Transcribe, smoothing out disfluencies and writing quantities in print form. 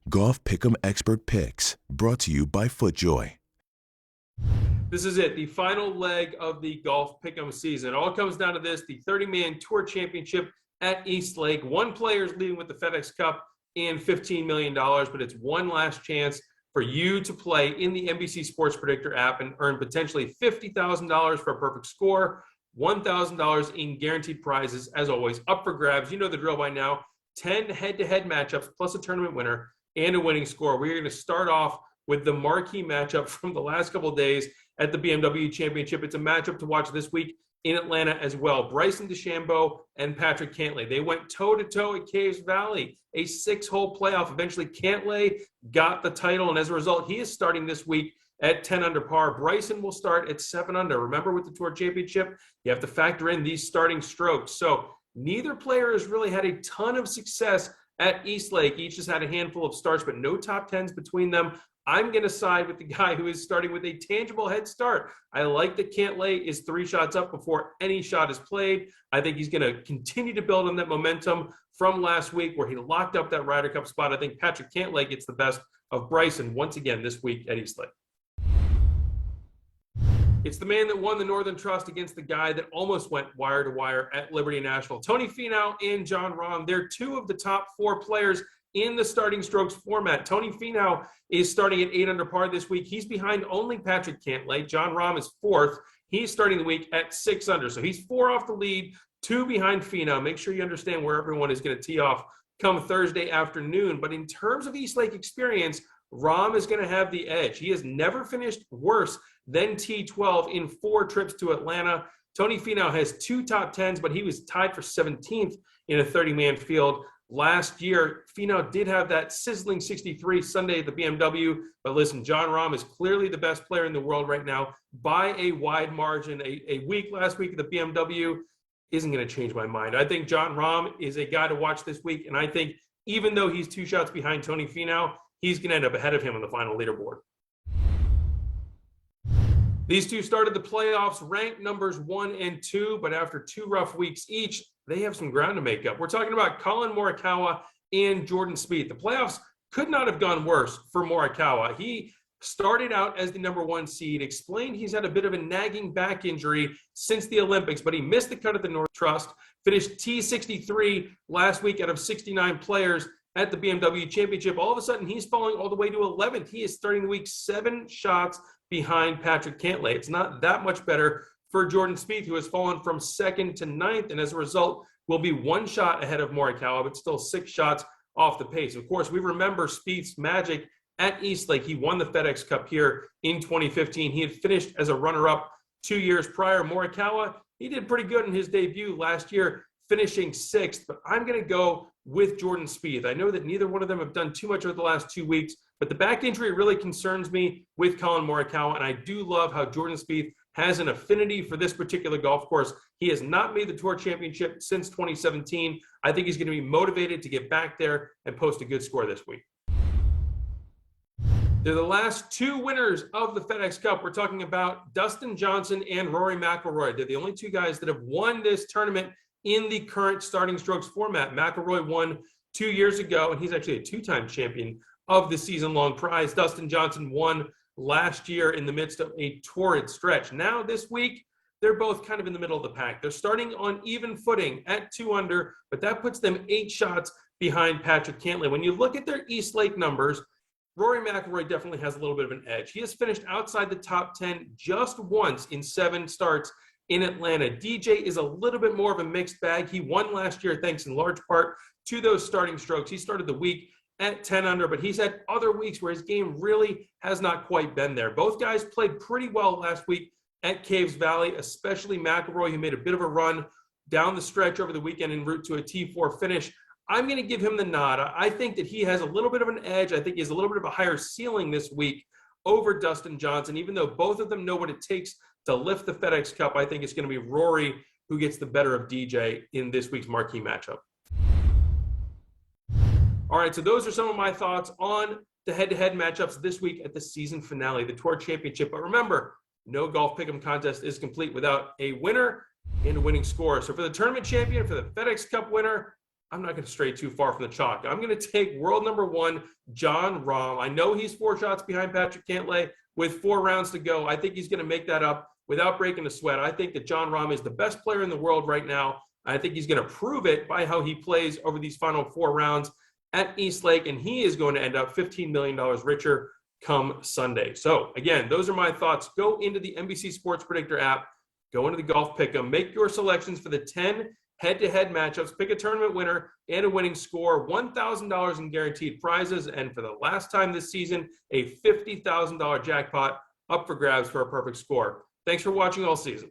Golf Pick'em Expert Picks, brought to you by FootJoy. This is it, the final leg of the Golf Pick'em season. It all comes down to this, the 30-man Tour Championship at East Lake. One player is leading with the FedEx Cup and $15 million, but it's one last chance for you to play in the NBC Sports Predictor app and earn potentially $50,000 for a perfect score, $1,000 in guaranteed prizes, as always, up for grabs. You know the drill by now. 10 head-to-head matchups plus a tournament winner and a winning score. We're going to start off with the marquee matchup from the last couple of days at the BMW Championship. It's a matchup to watch this week in Atlanta as well. Bryson DeChambeau and Patrick Cantlay. They went toe-to-toe at Caves Valley, a 6-hole playoff. Eventually, Cantlay got the title, and as a result, he is starting this week at 10 under par. Bryson will start at 7 under. Remember, with the Tour Championship, you have to factor in these starting strokes. So neither player has really had a ton of success at East Lake. Each has had a handful of starts, but no top 10s between them. I'm going to side with the guy who is starting with a tangible head start. I like that Cantlay is 3 shots up before any shot is played. I think he's going to continue to build on that momentum from last week where he locked up that Ryder Cup spot. I think Patrick Cantlay gets the best of Bryson once again this week at East Lake. It's the man that won the Northern Trust against the guy that almost went wire to wire at Liberty National. Tony Finau and Jon Rahm, they're 2 of the top 4 players in the starting strokes format. Tony Finau is starting at 8 under par this week. He's behind only Patrick Cantlay. Jon Rahm is 4th. He's starting the week at 6 under. So he's 4 off the lead, 2 behind Finau. Make sure you understand where everyone is going to tee off come Thursday afternoon. But in terms of East Lake experience, Rahm is going to have the edge. He has never finished worse than T12 in 4 trips to Atlanta. Tony Finau has 2 top 10s, but he was tied for 17th in a 30-man field. Last year, Finau did have that sizzling 63 Sunday at the BMW. But listen, Jon Rahm is clearly the best player in the world right now by a wide margin. A week last week at the BMW isn't going to change my mind. I think Jon Rahm is a guy to watch this week. And I think even though he's 2 shots behind Tony Finau, he's going to end up ahead of him on the final leaderboard. These 2 started the playoffs ranked numbers 1 and 2, but after 2 rough weeks each, they have some ground to make up. We're talking about Collin, Morikawa, and Jordan Spieth. The playoffs could not have gone worse for Morikawa. He started out as the number 1 seed, explained he's had a bit of a nagging back injury since the Olympics, but he missed the cut at the North Trust, finished T63 last week out of 69 players at the BMW Championship. All of a sudden, he's falling all the way to 11th. He is starting the week 7 shots behind Patrick Cantlay. It's not that much better for Jordan Spieth, who has fallen from 2nd to 9th, and as a result, will be 1 shot ahead of Morikawa, but still 6 shots off the pace. Of course, we remember Spieth's magic at East Lake. He won the FedEx Cup here in 2015. He had finished as a runner-up 2 years prior. Morikawa, he did pretty good in his debut last year, finishing 6th, but I'm going to go with Jordan Spieth. I know that neither one of them have done too much over the last 2 weeks, but the back injury really concerns me with Collin Morikawa, and I do love how Jordan Spieth has an affinity for this particular golf course. He has not made the Tour Championship since 2017. I think he's going to be motivated to get back there and post a good score this week. They're the last 2 winners of the FedEx Cup. We're talking about Dustin Johnson and Rory McIlroy. They're the only 2 guys that have won this tournament in the current starting strokes format. McIlroy won 2 years ago, and he's actually a 2-time champion of the season-long prize. Dustin Johnson won last year in the midst of a torrid stretch. Now this week, they're both kind of in the middle of the pack. They're starting on even footing at 2 under, but that puts them 8 shots behind Patrick Cantlay. When you look at their East Lake numbers, Rory McIlroy definitely has a little bit of an edge. He has finished outside the top 10 just once in 7 starts in Atlanta. DJ is a little bit more of a mixed bag. He won last year thanks in large part to those starting strokes. He started the week at 10 under, but he's had other weeks where his game really has not quite been there. Both guys played pretty well last week at Caves Valley, especially McIlroy, who made a bit of a run down the stretch over the weekend en route to a T4 finish. I'm going to give him the nod. I think that he has a little bit of an edge. I think he has a little bit of a higher ceiling this week over Dustin Johnson. Even though both of them know what it takes to lift the FedEx Cup, I think it's going to be Rory who gets the better of DJ in this week's marquee matchup. All right, so those are some of my thoughts on the head-to-head matchups this week at the season finale, the Tour Championship. But remember, no golf pick'em contest is complete without a winner and a winning score. So for the tournament champion, for the FedEx Cup winner, I'm not going to stray too far from the chalk. I'm going to take world number 1, Jon Rahm. I know he's 4 shots behind Patrick Cantlay with 4 rounds to go. I think he's going to make that up without breaking a sweat. I think that Jon Rahm is the best player in the world right now. I think he's going to prove it by how he plays over these final 4 rounds at East Lake, and he is going to end up $15 million richer come Sunday. So again, those are my thoughts. Go into the NBC Sports Predictor app, go into the Golf Pick'em, make your selections for the 10 head-to-head matchups, pick a tournament winner and a winning score, $1,000 in guaranteed prizes, and for the last time this season, a $50,000 jackpot up for grabs for a perfect score. Thanks for watching all season.